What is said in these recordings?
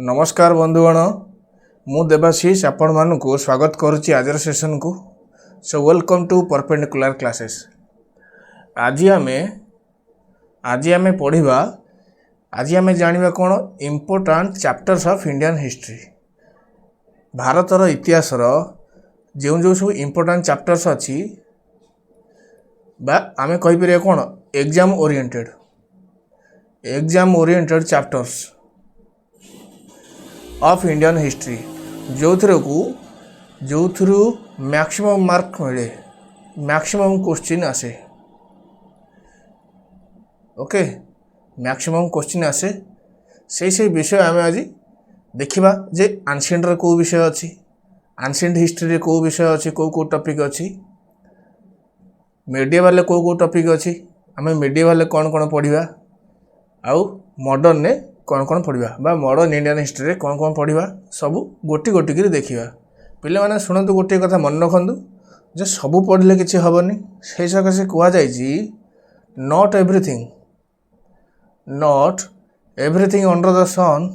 नमस्कार बंधुगण मु देवाशीष आपण मानू स्वागत करुच्ची आज सेशन को। So welcome to perpendicular classes. आज आमे पढ़िबा आज आमे जानिबा कोन important chapters of Indian history. भारतर इतिहास जो जो सब इम्पोर्टेंट चैप्टर्स अच्छी बा आमे कहि परिया कोन exam oriented chapters of Indian history जो थ्रू मैक्सिमम मार्क मिले, मैक्सिमम क्वेश्चन आसे। ओके, मैक्सिमम क्वेश्चन आसे से विषय आम आज देखा जे एंशिएंट रे को विषय अच्छी, एंशिएंट हिस्ट्री रे को विषय अच्छी, को टॉपिक अच्छी, मेडिएवल को टॉपिक अच्छी, आम मेडिएवल कौन कौन पढ़ा आउ मॉडर्न ने कौन कौन पढ़ा बा मॉडर्न इंडियन हिस्ट्री रे कौन कौन पढ़ा सब गोटी गोटी कर देखा। पिले माने शुणु गोटे कथा मन रखु जे सबू पढ़ले किसी हेनी से सकाशे कहुई not everything under the sun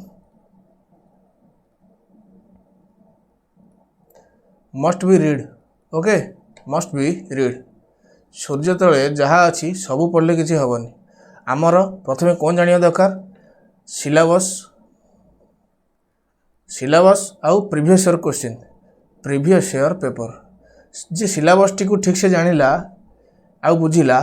must be read. Okay, must be read. सूर्य तले जहाँ अच्छी सबू पढ़ले किसी हेनी। आमर प्रथमे कौन जानिया दरकार सिलेबस आउ previous year question, previous year paper. जी सिलेबस टी को ठीक से जानिला आउ बुझिला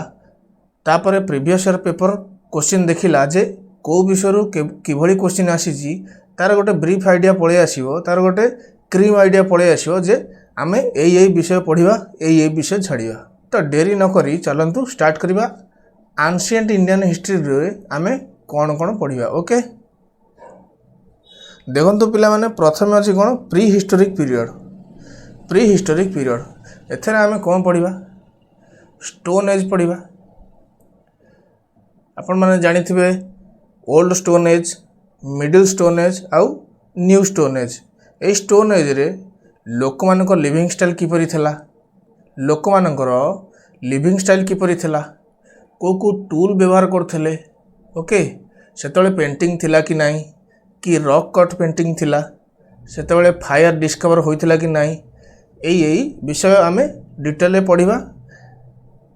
तापर प्रीवियस ईयर पेपर क्वेश्चन देखिला जे को विषय किभली क्वेश्चन आसी तार गोटे ब्रीफ आइडिया पळे आसीबो, तार गोटे क्रीम आइडिया पळे आसीबो जे आमे एई विषय पढ़िबा, एई विषय छाड़िबा। तो डेरी न करी चलंतु स्टार्ट करिबा। एंशिएंट इंडियन हिस्ट्री रे आमे कौन कौन पढ़ा। ओके, देखो पिला माने प्रथम अच्छी कौन प्री हिस्टोरिक पीरियड। एथरे आमे कौन पढ़ा स्टोन एज पढ़ा। आपण माने जानिथिबे old stone age, middle stone age आउ न्यू स्टोन एज। ए स्टोन एज रे लोक मानकर लिविंग स्टाइल किपरि थिला, लोक मानकर लिविंग स्टाइल किपरि थिला, को टूल व्यवहार करथिले। ओके, सेतबेले पेंटिंग थिला कि नाही, कि रॉक कट पेंटिंग थिला, सेतबेले फायर डिस्कवर होइथिला कि नाही, एई विषय आमे डिटेल पढ़ा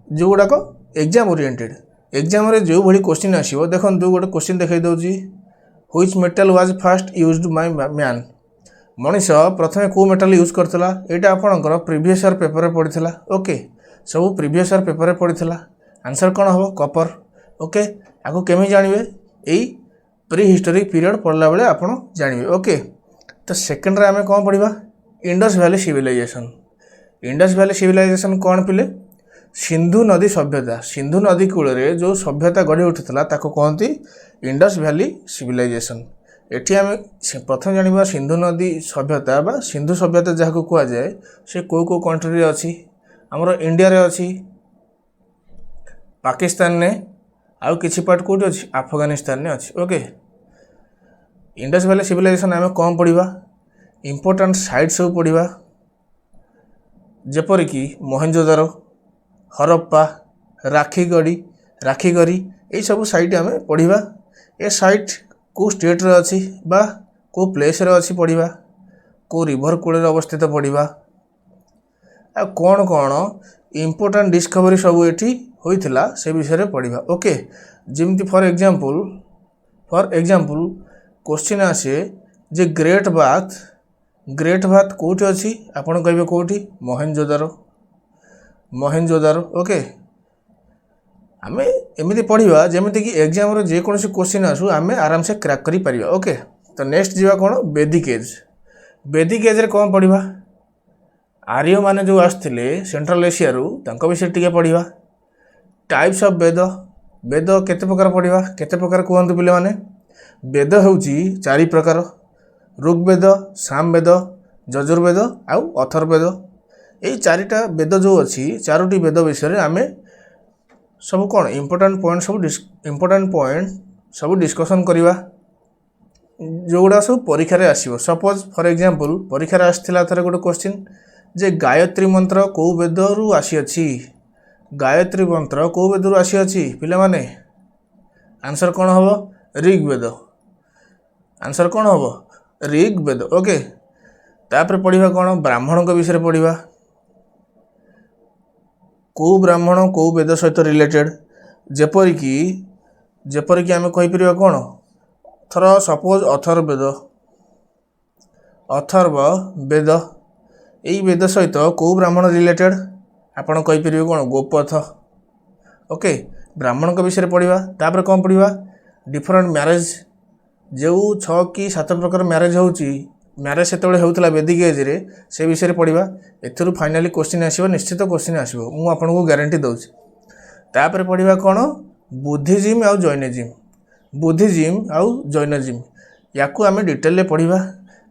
जो गुड़ाक एग्जाम ओरिएंटेड। एग्जाम रे जो भली क्वेश्चन आसीबो देखंतु गोटे क्वेश्चन देखाई दउची which metal was first used by man. मनीष प्रथमे को मेटल यूज करथिला एटा आपनकर प्रीवियस ईयर पेपर रे पढ़िथिला। ओके, सब प्रीवियस ईयर पेपर रे पढ़िथिला। आंसर कौन हम कपर। ओके, आपको केमी जानवे यही प्री हिस्टोरिक पीरियड पढ़ला बेले आप जानवे। ओके, तो सेकेंड रे आमे कौन पढ़ा Indus valley Civilisation. Indus valley Civilisation कौन पिले सिंधु नदी सभ्यता। सिंधु नदी कूल रे जो सभ्यता गढ़ी उठिला ताको कहती इंडस वैली सिविलाइजेशन। एठी आमे प्रथम जानिबा सिंधु नदी सभ्यता बा सिंधु सभ्यता जहाँ कह जाए से को कंट्री अच्छी। आमर इंडिया रे अच्छी, पाकिस्तान ने आउ किछि पार्ट कोठी अछि अफगानिस्तान ने अछि। ओके, इंडस वैली सिविलाइजेशन आमे कौन पढ़ा इम्पोर्टेंट साइट सब पढ़ा जेपर कि मोहेंजोदारो, हरप्पा, राखीगढ़ी यही सब साइट आमे पढ़ा। ए साइट को स्टेट रे अछि बा को प्लेस रे अछि पढ़ा, को रिवर कूल रे अवस्थित पढ़ा, आ कौन कौन इम्पोर्टेंट डिस्कवरी सब एठी होइथिला से विषय पढ़ा। ओके, जिमती फॉर एग्जांपल क्वेश्चन आसे जे ग्रेट बाथ कोठी अछि आपण कहबे कोठी मोहेंजोदारो। ओके, आमे एमिति पढ़िबा जेमिति कि एग्जाम रे जे कोनोसी क्वेश्चन आसु आमे आराम से क्रैक करि परिबा। ओके, तो नेक्स्ट जीवा कोन वैदिक एज रे कोन पढ़िबा आर्य माने जो आस्थिले सेंट्रल एशिया रु तांको विषय टिके पढ़िबा। टाइप्स ऑफ वेद केते प्रकार पढ़ा, केते प्रकार कहतु पिले माने वेद होउची 4 प्रकार ऋग्वेद, सामवेद, यजुर्वेद आउ अथर्ववेद। यही 4टा वेद जो अच्छी 4टी वेद विषय आमे सब कौन इम्पोर्टेंट पॉइंट सब डिस्कसन करवा जो गुड़ा सब परीक्षा रे आसीबो। सपोज फॉर एग्जांपल परीक्षा रे आस्थिला थरे गोटे क्वेश्चन जे गायत्री मंत्र को वेद रु आसी अछि। गायत्री मंत्र को वेद रु आसी अछि पिले माने आंसर कौन हम ऋग्वेद। आंसर कौन हम ऋग्वेद। ओके, तापर पढ़िबा कौन ब्राह्मण विषय पढ़िबा को ब्राह्मण को वेद सहित रिलेटेड जेपरिक आम कहीपर कौन थर सपोज अथर्व वेद यही वेद सहित को ब्राह्मण रिलेटेड आपड़ कहीपर कौन गोपथ। ओके, ब्राह्मण विषय पढ़िबा तापर कौन पढ़िबा डिफरेंट मैरेज जो 6 कि 7 प्रकार मैरेज होची मैरेज से होता वेदिक एज रे से विषय पढ़िबा एथुरु फाइनाली क्वेश्चन आसीबो निश्चित क्वेश्चन आसीबो मु आपनको गारंटी दउछि। तापर पढ़िबा कौन बुद्धिज्म आउ जैनिज्म याकू आम डिटेल पढ़िबा।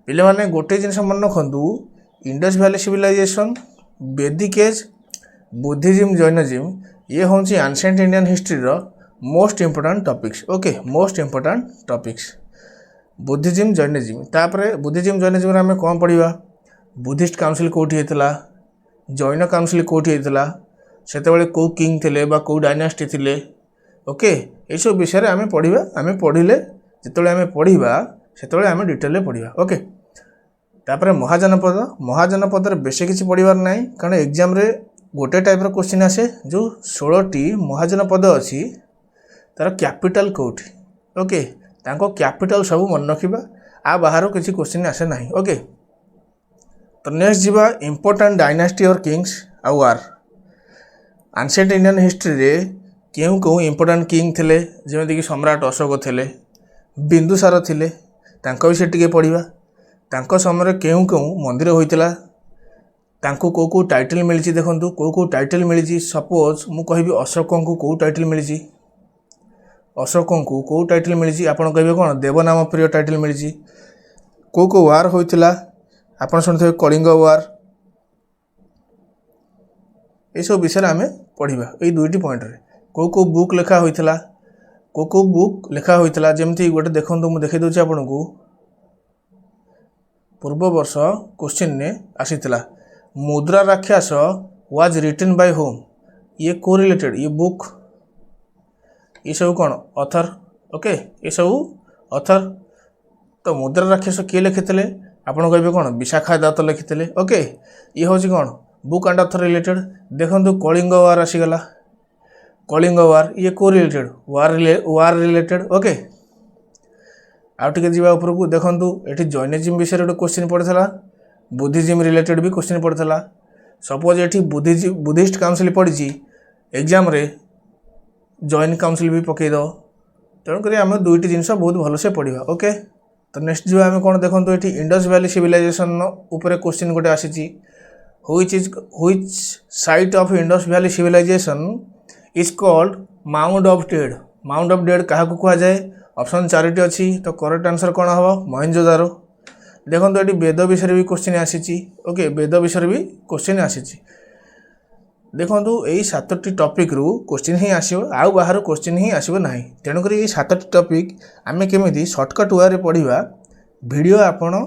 पिले माने गोटे जिनस मन रखु Indus valley civilisation Vedic age Buddhism Jainism ये हूँ एंशिएंट इंडियन हिस्ट्री रो most important topics. Okay, most important topics Buddhism Jainism. तापर बुद्धिज्म जैनिज्म आम कौन पढ़िबा बुद्धिस्ट काउंसिल कोठी हेतला जैन काउंसिल कोठी हेतला सेतेबेले को किंग थिले बा को डायनास्टी थिले। ओके, ये सब विषय आम पढ़िबा आम पढ़िले जितेबाला आम पढ़िबा सेतेबेले आम डिटेल पढ़िबा। ओके, तापर महाजनपद बेसी किसी पढ़िबार नाही कारण एग्जाम रे गोटे टाइप रो क्वेश्चन आसे जो 16टी महाजनपद अच्छी तार कैपिटल कोठी। ओके, तांको कैपिटल सब मन रखिबा आ बाहर किसी क्वेश्चन आसे नाही। ओके, तो नेक्स्ट जीवा इंपोर्टेंट डायनास्टी और किंग्स आ वार एंशिएंट इंडियन हिस्ट्री रे केउ केउ इंपोर्टेंट किंग थिले जेमति कि सम्राट अशोक थिले बिंदुसार थिले तांको विषय टिके पढ़िबा तांको समय केउ केउ मंदिर होइतला तांको को टाइटल मिली देखंतु को टाइटल मिली सपोज मु कहबी अशोक को टाइटल मिली अशोक को टाइटल मिली आपन कहबे कोन देवनाम प्रिय टाइटल मिली को वार होइतला आपन सुनथे कलिंग वार ये सब विषय आम पढ़िबा ए दुईटी पॉइंट रे को बुक लिखा होइतला को बुक लिखा होइतला जेमति गोटे देखंतु मु देखै दोछि आपनको पूर्व वर्ष क्वेश्चन ने आसीतला मुद्रा राक्षस वाज रिटन बाय होम ये को रिलेटेड ये बुक ये सब कौन ऑथर। ओके, ये सब ऑथर तो मुद्रा राक्षस किए लिखिते आपड़ कहे कौन विशाखा दत्त लिखिते। ओके, ये हूँ कौन बुक एंड ऑथर रिलेटेड। देखो कलिंग वार आसीगला कलिंग वार ये को रिलेटेड वार रिलेटेड। ओके, आउ टिके जीवा उपरकू देखंतु एठी जैनिज्म विषय गोटे क्वेश्चन पड़ता बुद्धिज्म रिलेटेड भी क्वेश्चन पड़ता सपोज एठी बुद्धिस्ट काउंसिल पड़ी एग्जाम रे जैन काउंसिल भी पकईद तेणुक आम दुईटी जिनस बहुत भलसे पढ़ा। ओके, तो नेक्स्ट जो आम कौन देखो ये इंडस वैली सिविलाइजेशन उपरे क्वेश्चन गोटे आसी which site of Indus valley Civilisation is called mound of dead क्या कह जाए ऑप्शन 4टी अच्छी तो करेक्ट आंसर कौन हम मोहेंजोदारो। देखो ये वेद विषय भी क्वेश्चन आसी। ओके, वेद विषय भी क्वेश्चन आसी देखो यही 7टी टॉपिक रु क्वेश्चन ही आसो आउ बाहर क्वेश्चन ही आसो ना तेणुक ये 7टी टॉपिक आम केमी सर्टकट वे पढ़ा वीडियो आपण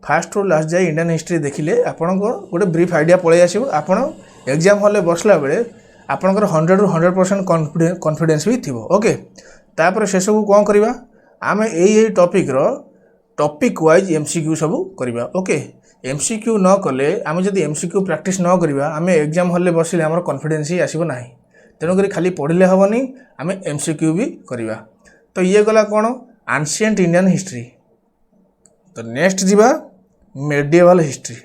फास्ट रु लास्ट जाए इंडियन हिस्ट्री देखिले आपण गोटे ब्रीफ आइडिया पलि आसो आपण एग्जाम हॉल बसला बेले आपणकर 100 ରୁ 100% कॉन्फिडेंस भी थी। ओके, तापर से सब कौन करवा आम यही टॉपिक रो टॉपिक वाइज एमसीक्यू सब करवा। ओके, एमसीक्यू न कले आम जब एमसीक्यू प्रैक्टिस न करवा आम एग्जाम हॉल बसिले आम कॉन्फिडेंस ही आसो ना तेणुक खाली पढ़ले हेनी आम एमसीक्यू भी करवा। तो ये गला कौन एंशिएंट इंडियन हिस्ट्री। तो नेक्स्ट जीवा medieval history.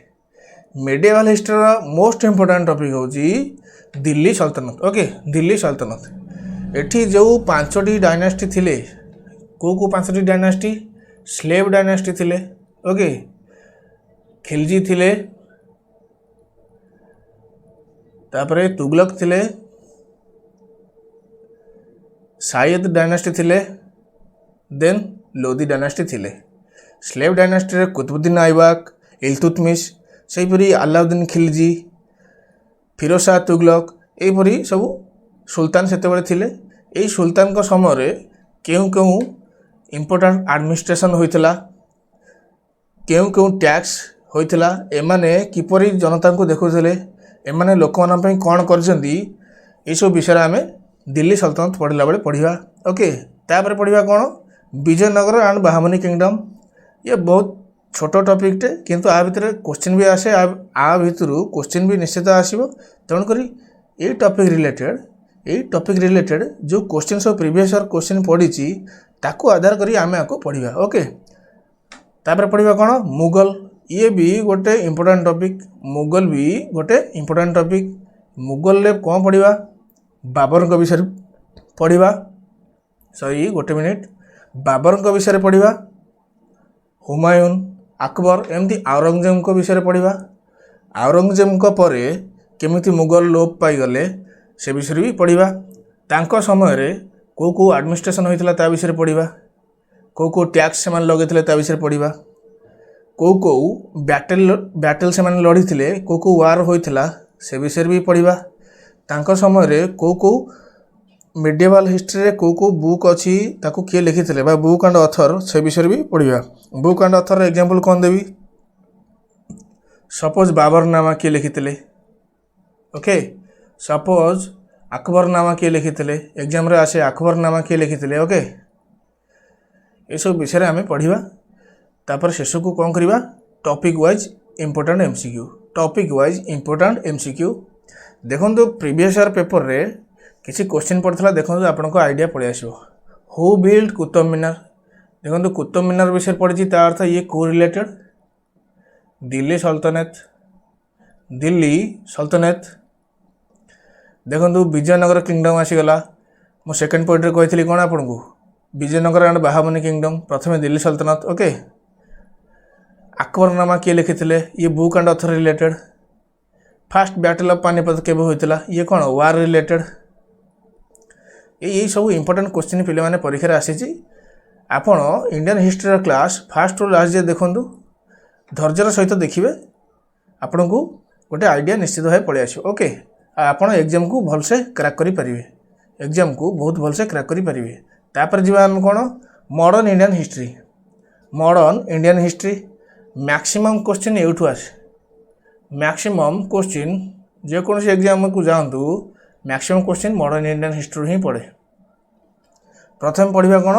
Medieval history most important topic होची दिल्ली सल्तनत। ओके, दिल्ली सल्तनत एठी जो 5टी डायनास्टी थिले को 5टी डायनास्टी स्लेव डायनास्टी थिले। ओके, खिलजी थिले तापरे तुगलक थिले सायद डायनास्टी थिले देन लोदी डायनास्टी थिले। स्लेव डायनास्टी रे कुतुबुद्दीन ऐबक इल्तुतमिश सेहीपरि अलाउद्दीन खिलजी फिरोज शाह तुगलक यहीपरि सब सुल्तान सेतेबेले थिले। एई सुल्तान को समय रे केउ केउ इंपोर्टेंट एडमिनिस्ट्रेशन होइतला केउ केउ टैक्स होइतला एमाने किपरि जनता को देखुथिले एमाने लोक मान पई कोन करजंदी ए सब विषय आमे दिल्ली सल्तनत पढ़ला बेले पढ़िबा। ओके, तापर पढ़िबा कोन विजयनगर एंड बहामनी किंगडम ये बहुत छोट टॉपिक टे किंतु आ भितर क्वेश्चन भी आसे आ भितर क्वेश्चन भी निश्चित आसीबो तेणुक ये टॉपिक रिलेटेड जो क्वेश्चन सब प्रीवियस ईयर क्वेश्चन पढ़ी ताको आधार करी आमे आको पढ़िबा। ओके तापर पढ़िबा कोन मुगल ये भी गोटे इंपोर्टेंट टॉपिक मुगल भी गोटे इंपोर्टेंट टॉपिक मुगल ले कौन पढ़िबा बाबर को विषय पढ़िबा सॉरी गोटे मिनिट बाबर को विषय पढ़िबा हुमायून अकबर एमती औरंगजेब को विषय पढ़िबा औरंगजेब को परे केमिति मुगल लोप पाई गले से विषय भी पढ़िबा तांको समय रे को एडमिनिस्ट्रेशन होइतला ता विषय पढ़िबा को टैक्स से लगे ता विषय पढ़िबा को बैटल से लड़ी थे को वार होइतला से विषय भी पढ़िबा तांको समय रे को मिडिएवल हिस्ट्री रे को बुक अच्छी ताको किए लिखी बा बुक एंड ऑथर से विषय भी पढ़िबा बुक एंड ऑथर एग्जांपल कौन देवी सपोज बाबरनामा किए लिखी ओके सपोज अकबरनामा किए लिखी एग्जाम रे आसे अकबरनामा किए लिखी ओके ये सब विषय आम पढ़िबा तापर शेष को कौन करवा टॉपिक वाइज इंपोर्टेंट एमसीक्यू देखो प्रीवियस ईयर पेपर रे किसी क्वेश्चन पड़ता देखो आपन को आइडिया पड़े आसो हु बिल्ड कुतुब मीनार देखो कुतुब मीनार विषय पढ़ी ता अर्थ ये को रिलेटेड दिल्ली सल्तनत देखो विजयनगर किंगडम आसीगला मो सेकेंड पॉइंट रे कही कौन आपन को विजयनगर एंड बाहामनी किंगडम प्रथम दिल्ली सल्तनत ओके अकबरनामा किए लिखी ये book and author related fast battle of Panipat केबे होइतला ये कौन वार रिलेटेड ये सब इंपोर्टेंट क्वेश्चन पे मैंने परीक्षा आसी आपण इंडियन हिस्ट्री क्लास फास्ट रु लास्ट जे देखूँ धैर्यर सहित देखिए आपण को गोटे आइडिया निश्चित भाव पड़े आसो ओके आपण एग्जाम को भलसे क्रैक करि परिबे एग्जाम को बहुत भलसे क्रैक करि परिबे तापर जीवा हम कोन modern Indian history maximum question एठू आसे मैक्सिमम क्वेश्चन जे कौन एग्जाम को जातु maximum question modern Indian history ही पढ़े प्रथम पढ़ा कौन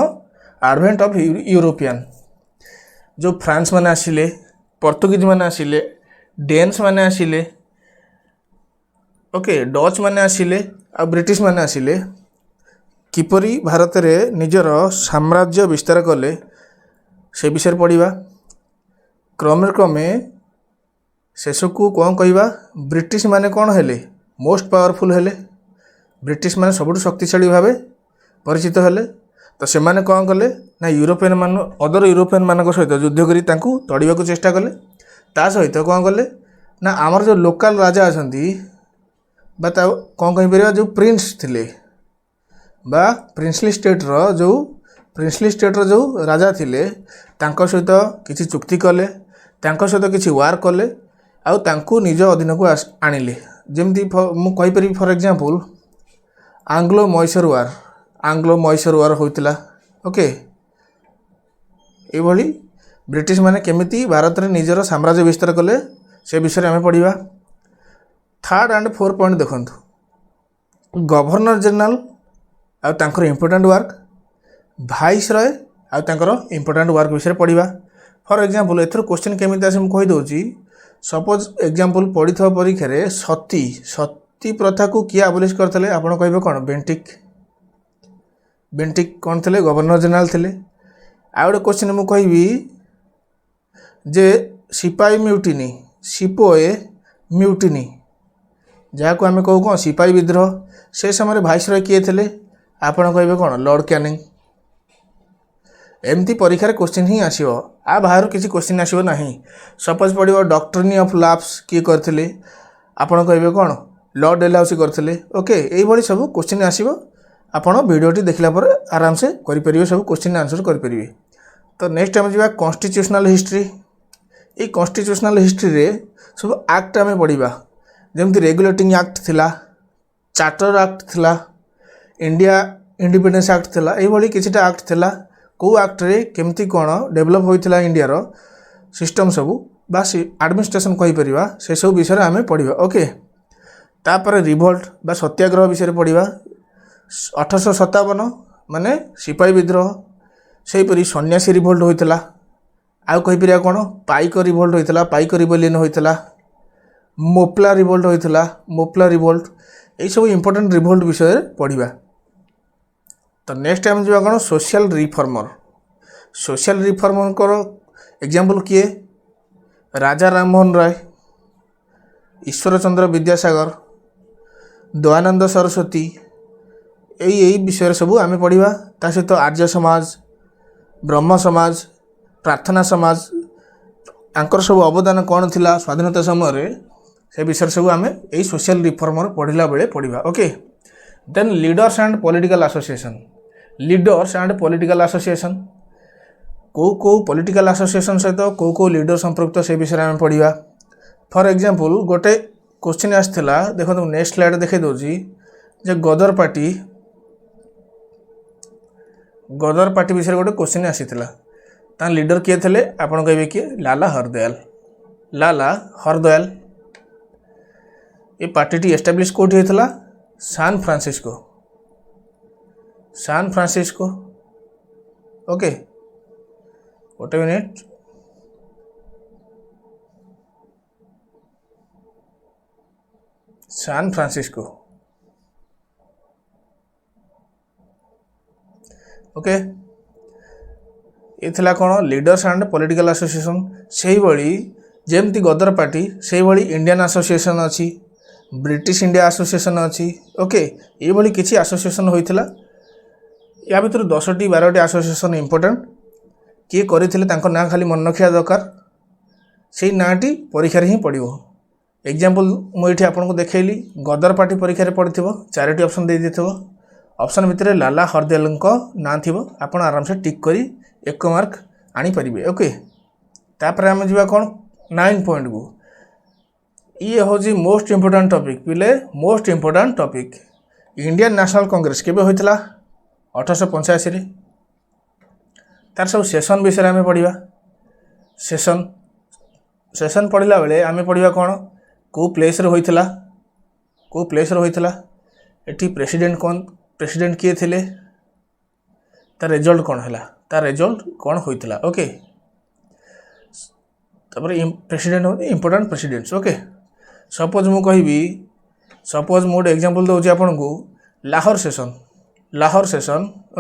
एडवेंट ऑफ यूरोपियन जो फ्रांस माने आसिले पोर्तुगीज माने आसिले डेन्स माने आसिले ओके डच माने आसिले आ ब्रिटिश माने आसिले किपरि भारत रे निजर साम्राज्य विस्तार कले से विषय पढ़ा क्रमे शेष को कौन कहवा ब्रिटिश माने कौन हेले मोस्ट पावरफुल हेले ब्रिटिश माने सबुठ शक्तिशाली भाव परिचित हेले तो से माने कौन कले ना यूरोपियन मान अदर यूरोपियन मान सहित युद्ध करी तांकू तड़िबा को चेष्टा कले ता सहित कौन कले ना आमर जो लोकल राजा अच्छा बा कौन कहीपर जो प्रिंस थिले बा प्रिंसली स्टेट रो जो राजा थिले तांको सहित किसी चुक्ति कले तांको सहित किसी वार कले आउ तांकू निज अधीन को आनिले जमती मु कहीपरि for example Anglo Mysore war होइतला ओके एभली ब्रिटिश माने केमिति भारत रे निजर साम्राज्य विस्तार कले से विषय आम पढ़ा थर्ड एंड फोर पॉइंट देखंतु गवर्नर जनरल आ तांकर इंपोर्टेंट वर्क भाइस रॉय आ तांकर इंपोर्टेंट वर्क विषय पढ़ा फॉर एग्जांपल एथर क्वेश्चन केमिति आसे मु कहि दोची सपोज एग्जांपल पढ़ी थवा परीक्षा रे सती प्रथा को किए आबलिश करथले आपण कहबे कोन बेंटिक कौन थे गवर्नर जनरल थे आ गोटे क्वेश्चन मु कहबी जे सिपाही म्यूटिनी जहाँ को आम कहू कौन सिपाही विद्रोह से समय भाइस रॉय किए थे आपण कहबे कौन लॉर्ड कैनिंग एमती परीक्षा क्वेश्चन ही आसो आ बाहर किसी क्वेश्चन आसो ना सपोज पड़ो डॉक्ट्रिन ऑफ लैप्स किए करते आपण कहबे कौन लॉर्ड डेलहाउसी करते ओके यही सब क्वेश्चन आसो आपण वीडियोटी देखला पर आराम से करें सब क्वेश्चन आंसर करें। तो नेक्स्ट टाइम जा कॉन्स्टिट्यूशनल हिस्ट्री ये कॉन्स्टिट्यूशनल हिस्ट्री रे सब एक्ट आम पढ़ा जमती रेगुलेटिंग एक्ट थिला चार्टर एक्ट थिला इंडिया इंडिपेंडेंस एक्ट थिला यही किछिटा एक्ट थिला को एक्ट रे केमती कौन डेभलप होइथिला इंडियार सिस्टम सबू बा एडमिनिस्ट्रेशन कहि परिबा से सब विषय आम पढ़ा ओके तापर रिवोल्ट बा सत्याग्रह विषय पढ़ा 1857 माने सिपाही विद्रोह से परी सन्यासी रिवोल्ट होइथिला आउ कहीपर कौन पाइक रिभोल्ट होता पाइक रिबेलियन होता मोपला रिभोल्ट होता मोपला रिभोल्ट यही सब इम्पोर्टेंट रिभोल्ट विषय पढ़ा। तो नेक्स्ट टाइम जा कौन social reformer social reformer example किए राजा राममोहन राय ईश्वर चंद्र विद्यासागर दयानंद सरस्वती यही विषय सब आम पढ़ा। ता सहित आर्य समाज ब्रह्म समाज प्रार्थना समाज आंकर सब अवदान कौन थिला स्वाधीनता समय से विषय सब आम यही सोशल रिफॉर्मर पढ़ला बेले पढ़ा। Okay then leaders and political association leaders and political association को पॉलिटिकल एसोसिएशन सहित को लीडर संपर्क से विषय आम पढ़ा। फॉर एग्जांपल गोटे क्वेश्चन आसला देखो नेक्स्ट स्लाइड देखे दूसरी जे गदर पार्टी विषय गोटे क्वेश्चन आसीला ता लीडर किए थे आपड़ कहे किए लाला हरदयाल ये पार्टी एस्टाब्लिश कौटी होता सान फ्रांसिस्को। ओके गोटे मिनिट सान फ्रांसिस्को। ओके ये थिला कौन लीडर्स एंड पॉलिटिकल एसोसिएशन से ही जेमती गदर पार्टी से ही इंडियन एसोसिएशन अच्छी ब्रिटिश इंडिया एसोसिएशन अच्छी। ओके ये किसी एसोसिएशन होता या भर 10टी 12टी एसोसिएशन इम्पोर्टेंट किए करते ना खाली मन रखा दरकार से नाटी परीक्षा ही पड़ो। एग्जाम्पल मुझे आपको देखली गदर पार्टी परीक्षा पड़े 4टी ऑप्शन दे देथिबो ऑप्शन भितर लाला हरदयाल ना थी आप आराम से टिक करी 1 मार्क आनी परिबे। ओके तापर आम जा कौन 9 पॉइंट को ये हूँ मोस्ट इम्पोर्टाट टॉपिक पिले most important topic Indian national Congress केबे होइतला 1885 तार सब सेशन विषय आम पढ़ा। सेशन पढ़ला बेले आम पढ़ा कौन को प्लेस होइतला एटी प्रेसिडेंट किए थे तार रिजल्ट कौन है तार रिजल्ट कौन होइतला। ओके तापर प्रेसिडेंट हो इम्पोर्टाट प्रेसिडेंट्स। ओके सपोज मु कहि सपोज मु गोटे एग्जांपल दूसरी आपन को Lahore session.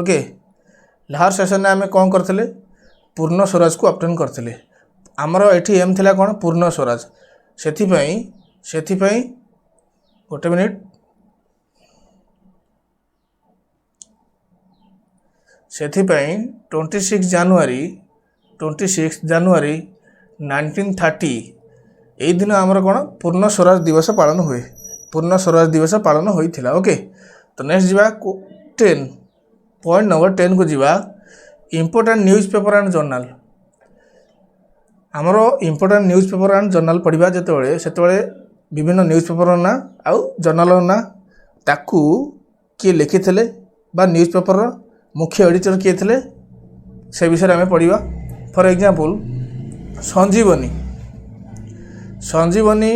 Okay Lahore session आम कौन करते पूर्ण स्वराज को ऑब्टेन करते आमर एठी एम थिला कौन पूर्ण स्वराज से गोटे मिनिट से 26 जानुआरी 1930 यही दिन आमर कौन पूर्ण स्वराज दिवस पालन हुए पूर्ण स्वराज दिवस पालन होता। ओके तो नेक्स्ट जा 10 पॉइंट नंबर 10 को जीवा important newspaper and journal आमर important newspaper and journal पढ़ा जिते से विभिन्न न्यूज पेपर ना आउ जर्नल ना ताकू किए लिखी थे बा न्यूज पेपर मुख्य एडिटर किए थे से विषय आम पढ़ा। फॉर एग्जांपल संजीवनी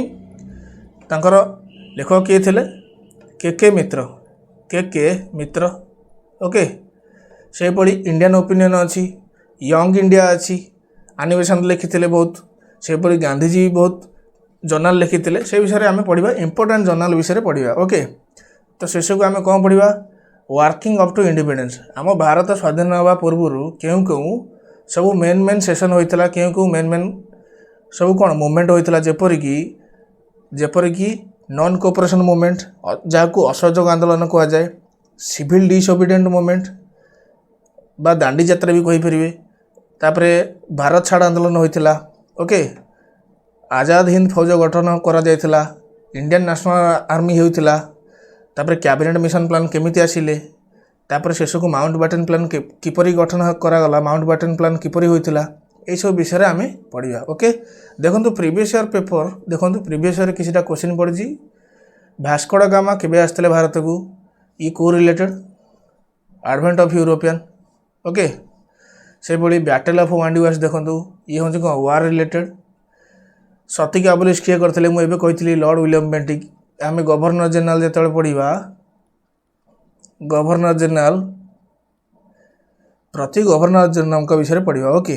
तांकर लेखक किए थे के मित्र। ओके से इंडियन ओपिनियन अच्छी यंग इंडिया अच्छी एनिमेशन लिखी बहुत से गांधीजी बहुत जर्नल लिखी से विषय आम पढ़ा इम्पोर्टेंट जर्नल विषय पढ़ा। ओके तो शेष को आम कौन पढ़ा वर्किंग अप टू इंडिपेंडेंस आम भारत स्वाधीन होगा पूर्व क्यों सब मेन सेशन होता क्यों मेन सब कौन मूवमेंट होता जेपरिकी नॉन कोऑपरेशन मूवमेंट जहाँ को असहयोग आंदोलन कहुए सिविल डिसोबिडिएंट मूवमेंट बा दांडी यात्रा भी कहींपर तापरे भारत छाड़ आंदोलन होता। ओके आजाद हिंद फौज गठन करा इंडियन नेशनल आर्मी होता तापरे कैबिनेट मिशन प्लान केमिति आसिले तापर शेष को माउंट बैटन प्लान किपरि गठन करागला माउंट बैटन प्लान किपरि होइतिला ये सब विषय आम पढ़ा। ओके देखो प्रीवियस ईयर पेपर देखो प्रीवियस ईयर किसी क्वेश्चन पड़ी भास्को दा गामा केबे आसते भारत को ये को related advent of European. Okay से भाई बैटल ऑफ वांडीवास देखो ये हूँ कौन वार रिलेटेड सतीक अबलिश किए करते मुझे कही लॉर्ड विलियम बेंटिक आम गवर्नर जनरल जो पढ़ा गवर्नर जनरल प्रति गवर्नर जनरल विषय पढ़ा। ओके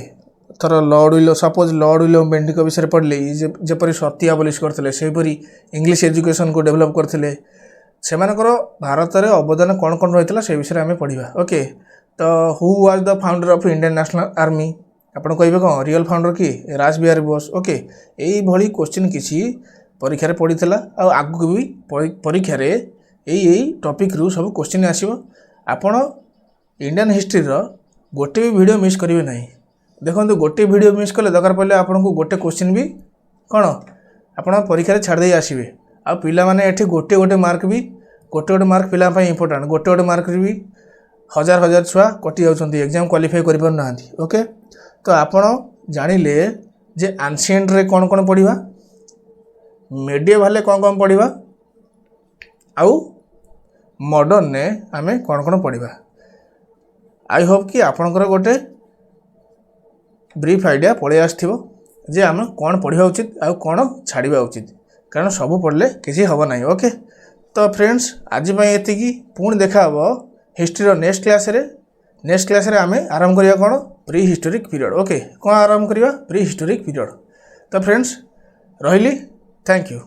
थर Lord William suppose Lord William Bentinck विषय पढ़ले जेपरी सती आबलिश करते सेपरी इंग्लिश एजुकेशन को डेभलप करते से भारत में अवदान कौन कौन रही से विषय आम पढ़ा ओके। तो who was the founder of Indian national army आपन कहे कौन रियल फाउंडर किए रासबिहारी बोस ओके। यही भली क्वेश्चन किसी परीक्षा पड़ी आगू भी परीक्षा यही टॉपिक रु सब क्वेश्चन आसो। आपण इंडियन हिस्ट्री गोटे भी वीडियो मिस करेंगे ना देखो गोटे वीडियो मिस कले दरकार पड़े आपन को गोटे क्वेश्चन भी कौन आप परीक्षा छाड़ी आसवे आ पिला माने एठी गोटे गोटे मार्क भी गोटे मार्क पिला इंपोर्टाट गोटे गोटे मार्क भी हजार हजार छुआ कटि जाउछंती एग्जाम क्वालिफाई करि पार नांती ओके। तो आपण जानिले जे एंशिएंट रे कौन कौन पढ़िबा मेडिएवल कौन कौन पढ़िबा आउ मॉडर्न ने आमे कौन कौन पढ़िबा। आई होप कि आपणकर गोटे ब्रीफ आइडिया पड़े आसथिबो जे आम कौन पढ़ा उचित आउ कौन छाड़ा उचित कारण सब पढ़ले किसी हम ना ओके। तो फ्रेंड्स आज एतिकी पुणी देखा हिस्ट्री नेक्स्ट क्लास रे आमे आरंभ करिया कौन प्री हिस्टोरिक पीरियड ओके। कौन आरंभ करिया प्री हिस्टोरिक पीरियड। तो फ्रेंड्स रहिली थैंक यू।